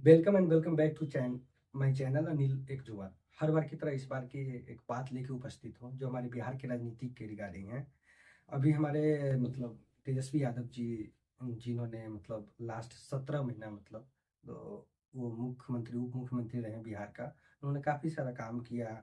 Welcome and welcome back to my channel Anil एक जुआ। हर बार की तरह इस बार की एक बात लेके उपस्थित हूँ जो हमारे बिहार की राजनीति के रिगार्डिंग है। अभी हमारे तेजस्वी यादव जी जिन्होंने लास्ट 17 महीना तो वो मुख्यमंत्री उप मुख्यमंत्री रहे बिहार का। उन्होंने काफ़ी सारा काम किया।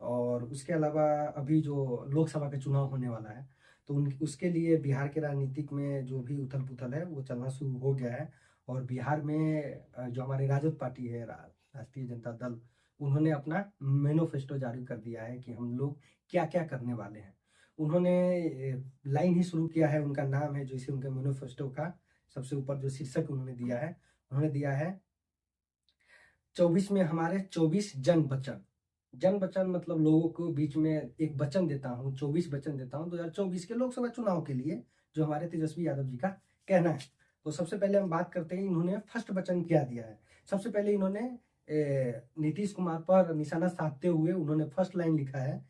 और उसके अलावा अभी जो लोकसभा का चुनाव होने वाला है तो उन उसके लिए बिहार के राजनीतिक में जो भी उथल पुथल है वो चलना शुरू हो गया है। और बिहार में जो हमारी राजद पार्टी है राष्ट्रीय जनता दल, उन्होंने अपना मैनिफेस्टो जारी कर दिया है कि हम लोग क्या क्या करने वाले हैं। उन्होंने लाइन ही शुरू किया है, उनका नाम है जो इसे उनके मैनिफेस्टो का सबसे ऊपर जो शीर्षक उन्होंने दिया है 24 में हमारे 24 जन वचन। जन वचन मतलब लोगों को बीच में एक वचन देता हूँ, 24 वचन देता हूँ 2024 के लोकसभा चुनाव के लिए, जो हमारे तेजस्वी यादव जी का कहना है। तो सबसे पहले हम बात करते हैं इन्होंने फर्स्ट वचन क्या दिया है। सबसे पहले इन्होंने नीतीश कुमार पर निशाना साधते हुए उन्होंने फर्स्ट लाइन लिखा है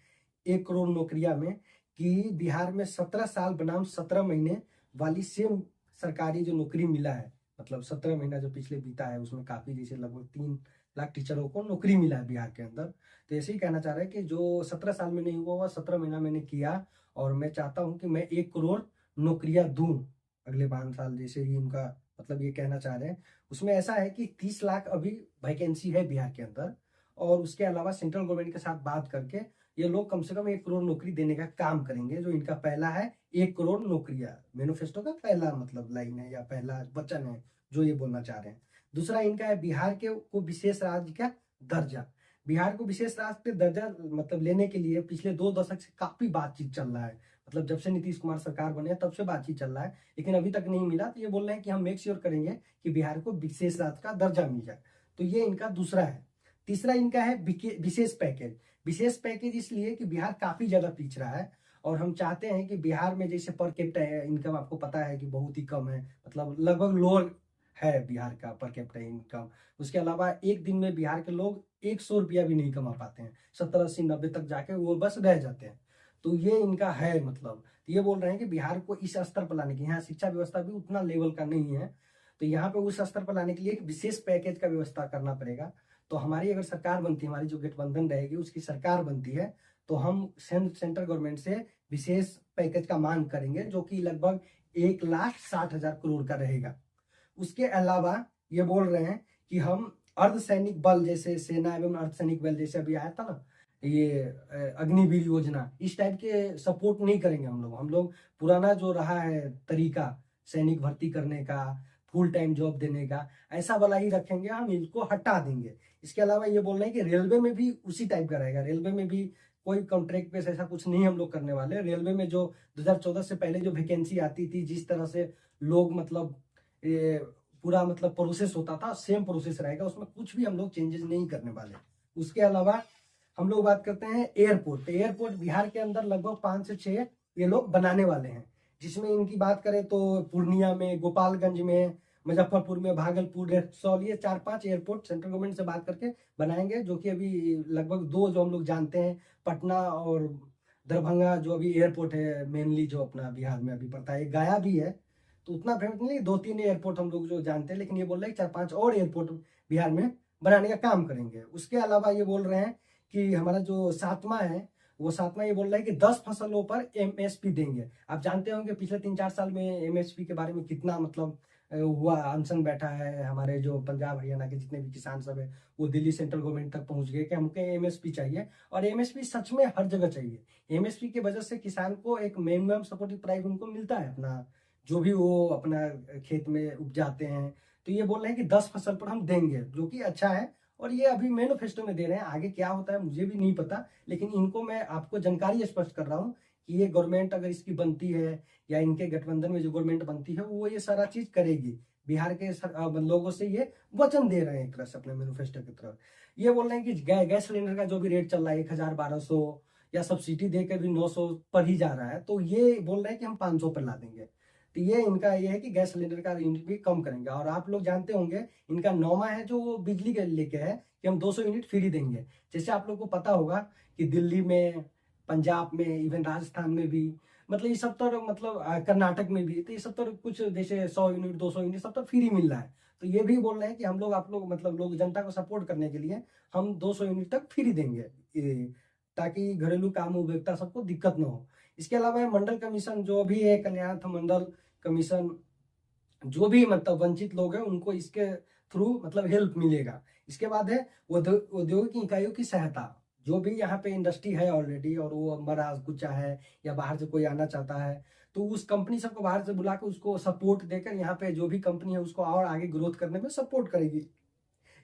1 करोड़ नौकरियां में, कि बिहार में 17 साल बनाम 17 महीने वाली सेम सरकारी जो नौकरी मिला है, मतलब 17 महीना जो पिछले बीता है उसमें काफी जैसे लगभग 3 लाख टीचरों को नौकरी मिला है बिहार के अंदर। तो ऐसे ही कहना चाह रहा है कि जो 17 साल में नहीं हुआ वह 17 महीना मैंने किया। और मैं चाहता हूं कि मैं 1 करोड़ नौकरियां दूं अगले 5 साल, जैसे ही उनका ये कहना चाह रहे हैं। उसमें ऐसा है कि 30 लाख अभी वैकेंसी है बिहार के अंदर। और उसके अलावा सेंट्रल गवर्नमेंट के साथ बात करके ये लोग कम से कम 1 करोड़ नौकरी देने का काम करेंगे। जो इनका पहला है 1 करोड़ नौकरियां, मैनिफेस्टो का पहला लाइन है या पहला वचन है जो ये बोलना चाह रहे हैं। दूसरा इनका है बिहार के को विशेष राज्य का दर्जा। बिहार को विशेष राज्य पे दर्जा लेने के लिए पिछले 2 दशक से काफी बातचीत चल रहा है। जब से नीतीश कुमार सरकार बने तब से बातचीत चल रहा है, लेकिन अभी तक नहीं मिला। तो ये बोल रहे हैं कि हम मेक श्योर करेंगे कि बिहार को विशेष राज्य का दर्जा मिल जाए। तो ये इनका दूसरा है। तीसरा इनका है विशेष पैकेज। विशेष पैकेज इसलिए कि बिहार काफी ज्यादा पिछड़ा है और हम चाहते हैं कि बिहार में जैसे पर कैपिटा इनकम आपको पता है कि बहुत ही कम है, लगभग लोअर है बिहार का पर कैपिटा इनकम। उसके अलावा एक दिन में बिहार के लोग 100 रुपया भी नहीं कमा पाते हैं, 70 80 90 तक जाके वो बस रह जाते हैं। तो ये इनका है ये बोल रहे हैं कि बिहार को इस स्तर पर लाने के, यहाँ शिक्षा व्यवस्था भी उतना लेवल का नहीं है, तो यहाँ पे उस स्तर पर लाने के लिए एक विशेष पैकेज का व्यवस्था करना पड़ेगा। तो हमारी अगर सरकार बनती है, हमारी जो गठबंधन रहेगी उसकी सरकार बनती है, तो हम सेंट्रल गवर्नमेंट से विशेष पैकेज का मांग करेंगे जो कि लगभग 1,60,000 करोड़ का रहेगा। उसके अलावा ये बोल रहे हैं कि हम अर्धसैनिक बल जैसे सेना एवं अर्धसैनिक बल जैसे अभी आया था ना ये अग्निवीर योजना, इस टाइप के सपोर्ट नहीं करेंगे हम लोग पुराना जो रहा है तरीका सैनिक भर्ती करने का, फुल टाइम जॉब देने का, ऐसा वाला ही रखेंगे, हम इनको हटा देंगे। इसके अलावा ये बोल रहे हैं कि रेलवे में भी उसी टाइप का रहेगा। रेलवे में भी कोई कॉन्ट्रैक्ट बेस ऐसा कुछ नहीं हम लोग करने वाले। रेलवे में जो 2014 से पहले जो वैकेंसी आती थी, जिस तरह से लोग ये पूरा प्रोसेस होता था, सेम प्रोसेस रहेगा, उसमें कुछ भी हम लोग चेंजेस नहीं करने वाले। उसके अलावा हम लोग बात करते हैं एयरपोर्ट। एयरपोर्ट बिहार के अंदर लगभग 5 से 6 ये लोग बनाने वाले हैं, जिसमें इनकी बात करें तो पूर्णिया में, गोपालगंज में, मुजफ्फरपुर में, भागलपुर, रक्सौल, ये 4 5 एयरपोर्ट सेंट्रल गवर्नमेंट से बात करके बनाएंगे। जो कि अभी लगभग 2 जो हम लोग जानते हैं, पटना और दरभंगा जो अभी एयरपोर्ट है मेनली जो अपना बिहार में अभी पड़ता है, गया भी है तो उतना फेमस नहीं, 2 3 एयरपोर्ट हम लोग जो जानते हैं। लेकिन ये बोल रहे हैं 4 5 और एयरपोर्ट बिहार में बनाने का काम करेंगे। उसके अलावा ये बोल रहे हैं कि हमारा जो सातवां है, वो सातवां ये बोल रहा है कि 10 फसलों पर एमएसपी देंगे। आप जानते होंगे पिछले 3 4 साल में एमएसपी के बारे में कितना हुआ, अनशन बैठा है। हमारे जो पंजाब हरियाणा के जितने भी किसान सब है वो दिल्ली सेंट्रल गवर्नमेंट तक पहुंच गए कि हमको एमएसपी चाहिए। और एमएसपी सच में हर जगह चाहिए। एमएसपी की वजह से किसान को एक मिनिमम सपोर्टिव प्राइस उनको मिलता है, अपना जो भी वो अपना खेत में उपजाते हैं। तो ये बोल रहे हैं कि 10 फसल पर हम देंगे, जो कि अच्छा है। और ये अभी मैनिफेस्टो में दे रहे हैं, आगे क्या होता है मुझे भी नहीं पता, लेकिन इनको मैं आपको जानकारी स्पष्ट कर रहा हूँ कि ये गवर्नमेंट अगर इसकी बनती है या इनके गठबंधन में जो गवर्नमेंट बनती है वो ये सारा चीज करेगी। बिहार के लोगों से ये वचन दे रहे हैं एक तरह से अपने मैनिफेस्टो की तरफ। ये बोल रहे हैं कि गैस सिलेंडर का जो भी रेट चल रहा है 1,000 1200 या सब्सिडी देकर भी 900 पर ही जा रहा है, तो ये बोल रहे हैं कि हम 500 पर ला देंगे। तो ये इनका ये है कि गैस सिलेंडर का यूनिट भी कम करेंगे। और आप लोग जानते होंगे इनका नौमा है जो वो बिजली के लेके है कि हम 200 यूनिट फ्री देंगे। जैसे आप लोग को पता होगा कि दिल्ली में, पंजाब में, इवन राजस्थान में भी, ये सब तो कर्नाटक में भी, तो ये सब तो कुछ जैसे 100 यूनिट 200 यूनिट सब तो फ्री मिल रहा है। तो ये भी बोल रहे हैं कि हम लोग आप लोग मतलब लोग जनता को सपोर्ट करने के लिए हम 200 यूनिट तक फ्री देंगे, ताकि घरेलू काम उपभोक्ता सबको दिक्कत ना हो। इसके अलावा मंडल कमीशन जो भी है, कल्याण मंडल कमीशन, जो भी मतलब वंचित लोग हैं उनको इसके थ्रू मतलब हेल्प मिलेगा। इसके बाद है औद्योगिक इकाइयों की सहायता। जो भी यहाँ पे इंडस्ट्री है ऑलरेडी और वो मरा कुचा है या बाहर से कोई आना चाहता है, तो उस कंपनी सबको बाहर से बुला के उसको सपोर्ट देकर यहाँ पे जो भी कंपनी है उसको और आगे ग्रोथ करने में सपोर्ट करेगी।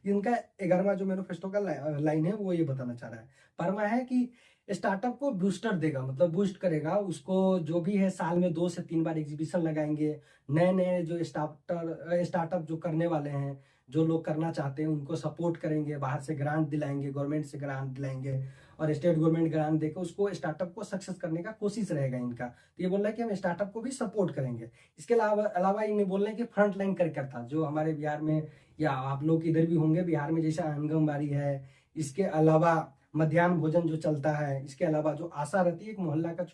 इनका 11वां जो मैनिफेस्टो का लाइन है वो ये बताना चाह रहा है। 12वां है कि स्टार्टअप को बूस्टर देगा, मतलब बूस्ट करेगा उसको। जो भी है साल में 2 से 3 बार एग्जीबिशन लगाएंगे। नए नए जो स्टार्टअप जो करने वाले हैं, जो लोग करना चाहते हैं उनको सपोर्ट करेंगे, बाहर से ग्रांट दिलाएंगे, गवर्नमेंट से ग्रांट दिलाएंगे और स्टेट गवर्नमेंट ग्रांट देकर उसको स्टार्टअप को सक्सेस करने का कोशिश रहेगा इनका। तो ये बोल रहा है कि हम स्टार्टअप को भी सपोर्ट करेंगे। इसके अलावा इन्हें बोल रहे हैं कि फ्रंट लाइन कार्यकर्ता जो हमारे बिहार में या आप लोग इधर भी होंगे, बिहार में जैसे आंगनबाड़ी है, इसके अलावा मध्याह्न भोजन जो चलता है, इसके अलावा जो आशा रहती है एक मोहल्ला का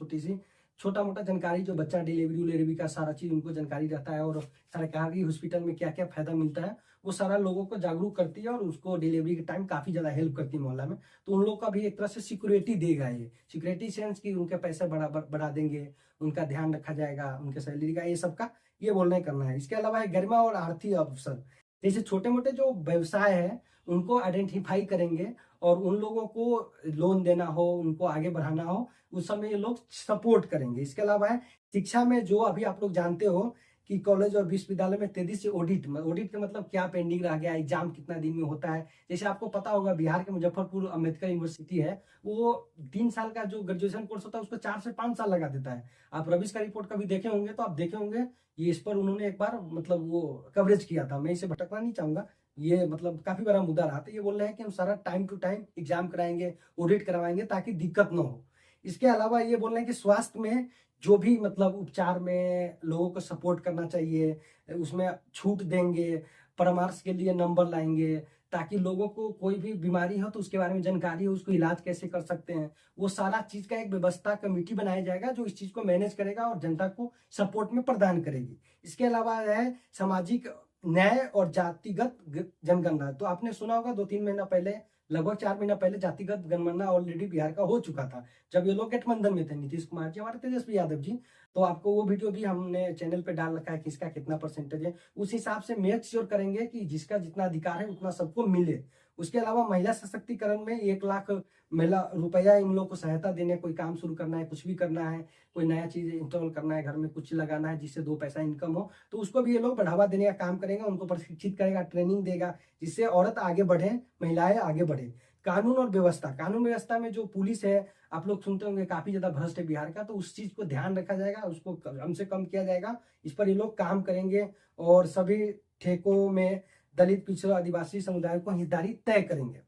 छोटा मोटा जानकारी, जो बच्चा डिलीवरी उलेवरी का सारा चीज उनको जानकारी रहता है और सरकारी हॉस्पिटल में क्या क्या फायदा मिलता है वो सारा लोगों को जागरूक करती है और उसको डिलीवरी के टाइम काफी ज्यादा हेल्प करती है मोहल्ला में। तो उन लोग का भी एक तरह से सिक्योरिटी देगा, ये सिक्योरिटी सेंस की उनके पैसे बढ़ा देंगे, उनका ध्यान रखा जाएगा, उनके सैलरी का, ये सबका ये बोलना करना है। इसके अलावा है गरिमा और आर्थिक अवसर। जैसे छोटे मोटे जो व्यवसाय है उनको आइडेंटिफाई करेंगे और उन लोगों को लोन देना हो, उनको आगे बढ़ाना हो, उस समय ये लोग सपोर्ट करेंगे। इसके अलावा है शिक्षा में, जो अभी आप लोग जानते हो कि कॉलेज और विश्वविद्यालय में तेजी से ऑडिट का मतलब क्या पेंडिंग रह गया, एग्जाम कितना दिन में होता है। जैसे आपको पता होगा बिहार के मुजफ्फरपुर अम्बेडकर यूनिवर्सिटी है, वो 3 साल का जो ग्रेजुएशन कोर्स होता है उसको 4 से 5 साल लगा देता है। आप रविश का रिपोर्ट कभी देखे होंगे तो आप देखे होंगे ये, इस पर उन्होंने एक बार मतलब वो कवरेज किया था। मैं इसे भटकना नहीं चाहूंगा, ये मतलब काफी बड़ा मुद्दा रहा था। ये बोल रहे हैं कि हम सारा टाइम टू टाइम एग्जाम कराएंगे, ऑडिट करवाएंगे ताकि दिक्कत ना हो। इसके अलावा ये बोल रहे हैं कि स्वास्थ्य में जो भी मतलब उपचार में लोगों को सपोर्ट करना चाहिए, उसमें छूट देंगे, परामर्श के लिए नंबर लाएंगे ताकि लोगों को कोई भी बीमारी हो तो उसके बारे में जानकारी हो, उसको इलाज कैसे कर सकते हैं, वो सारा चीज का एक व्यवस्था कमेटी बनाया जाएगा जो इस चीज को मैनेज करेगा और जनता को सपोर्ट में प्रदान करेगी। इसके अलावा है सामाजिक न्याय और जातिगत जनगणना। तो आपने सुना होगा 2-3 महीना पहले, लगभग 4 महीना पहले जातिगत जनगणना ऑलरेडी बिहार का हो चुका था, जब ये लोग गठबंधन में थे, नीतीश कुमार जी, हमारे तेजस्वी यादव जी। तो आपको वो वीडियो भी हमने चैनल पे डाल रखा है कि इसका कितना परसेंटेज है। उस हिसाब से मेक श्योर करेंगे कि जिसका जितना अधिकार है उतना सबको मिले। उसके अलावा महिला सशक्तिकरण में 1 लाख महिला रुपया इन लोग को सहायता देने, कोई काम शुरू करना है, कुछ भी करना है, कोई नया चीज इंस्टॉल करना है, घर में कुछ लगाना है जिससे 2 पैसा इनकम हो, तो उसको भी ये लोग बढ़ावा देने का काम करेगा, उनको प्रशिक्षित करेगा, ट्रेनिंग देगा, जिससे औरत आगे बढ़े, महिलाएं आगे बढ़े। कानून और व्यवस्था, कानून व्यवस्था में जो पुलिस है, आप लोग सुनते होंगे काफी ज्यादा भ्रष्ट है बिहार का, तो उस चीज को ध्यान रखा जाएगा, उसको कम से कम किया जाएगा। इस पर ये लोग काम करेंगे और सभी ठेकों में दलित, पिछड़ा, आदिवासी समुदाय को हिस्सेदारी तय करेंगे।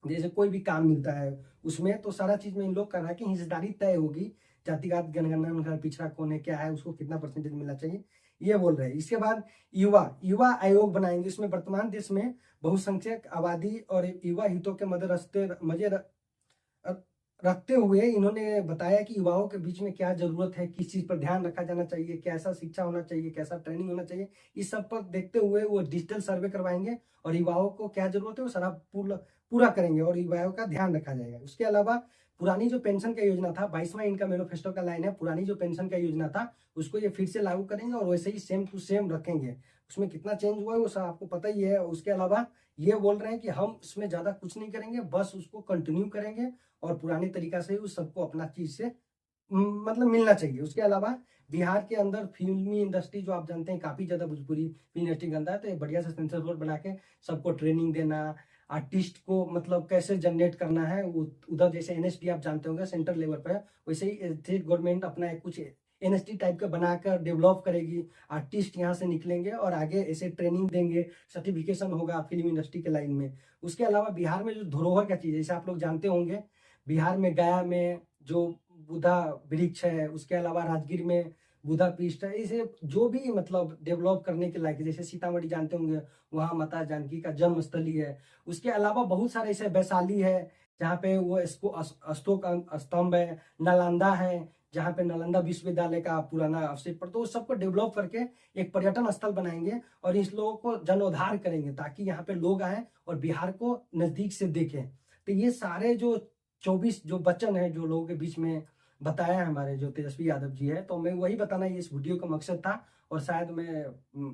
जैसे कोई भी काम मिलता है उसमें, तो सारा चीज में इन लोग कर रहा है कि हिस्सेदारी तय होगी, जातिगत जनगणना, पिछड़ा कौन है, क्या है, उसको कितना परसेंटेज मिलना चाहिए, ये बोल रहे हैं। इसके बाद युवा आयोग बनाएंगे। इसमें वर्तमान देश में बहुसंख्यक आबादी और युवा हितों के रखते हुए इन्होंने बताया कि युवाओं के बीच में क्या जरूरत है, किस चीज पर ध्यान रखा जाना चाहिए, कैसा शिक्षा होना चाहिए, कैसा ट्रेनिंग होना चाहिए, इस सब पर देखते हुए वो डिजिटल सर्वे करवाएंगे और युवाओं को क्या जरूरत है वो सारा पूरा करेंगे और युवाओं का ध्यान रखा जाएगा। उसके अलावा पुरानी जो पेंशन का योजना था, 22वां इनका मैनिफेस्टो का लाइन है, पुरानी जो पेंशन का योजना था उसको ये फिर से लागू करेंगे और वैसे ही सेम टू सेम रखेंगे। उसमें कितना चेंज हुआ है वो सब आपको पता ही है। उसके अलावा ये बोल रहे हैं कि हम इसमें ज्यादा कुछ नहीं करेंगे, बस उसको कंटिन्यू करेंगे और पुराने तरीका से उस सबको अपना चीज से मतलब मिलना चाहिए। उसके अलावा बिहार के अंदर फिल्मी इंडस्ट्री जो आप जानते हैं काफी ज्यादा भोजपुरी फिल्म इंडस्ट्री गंदा है, तो एक बढ़िया से सेंसर बोर्ड बना के सबको ट्रेनिंग देना, आर्टिस्ट को मतलब कैसे जनरेट करना है, उधर जैसे एनएसडी आप जानते होंगे सेंटर लेवल पर, वैसे ही स्टेट गवर्नमेंट अपना एक कुछ एनएसडी टाइप का बनाकर डेवलप करेगी, आर्टिस्ट यहाँ से निकलेंगे और आगे ऐसे ट्रेनिंग देंगे, सर्टिफिकेशन होगा फिल्म इंडस्ट्री के लाइन में। उसके अलावा बिहार में जो धरोहर का चीज है, जैसे आप लोग जानते होंगे बिहार में गया में जो बुधा वृक्ष है, उसके अलावा राजगीर में बुधा पीठ है, इसे जो भी मतलब डेवलप करने के लायक, जैसे सीतामढ़ी जानते होंगे वहां माता जानकी का जन्म स्थली है। उसके अलावा बहुत सारे ऐसे वैशाली है जहाँ पे वो इसको अशोक स्तंभ है, नालंदा है जहाँ पे नालंदा विश्वविद्यालय का पुराना अवशेष पर, तो उस सबको डेवलप करके एक पर्यटन स्थल बनाएंगे और इस लोगों को जनोद्धार करेंगे ताकि यहाँ पे लोग आए और बिहार को नजदीक से देखें। तो ये सारे जो 24 जो वचन है जो लोगों के बीच में बताया है हमारे जो तेजस्वी यादव जी है, तो मैं वही बताना ये इस वीडियो का मकसद था। और शायद मैं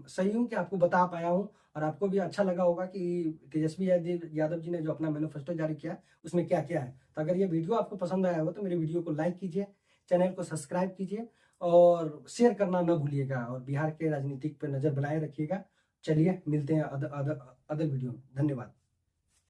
सही हूँ कि आपको बता पाया हूँ और आपको भी अच्छा लगा होगा कि तेजस्वी यादव जी ने जो अपना मैनिफेस्टो जारी किया उसमें क्या क्या है। तो अगर ये वीडियो आपको पसंद आया हो तो मेरे वीडियो को लाइक कीजिए, चैनल को सब्सक्राइब कीजिए और शेयर करना न भूलिएगा और बिहार के राजनीतिक पर नजर बनाए रखिएगा। चलिए मिलते हैं अदर वीडियो में। धन्यवाद।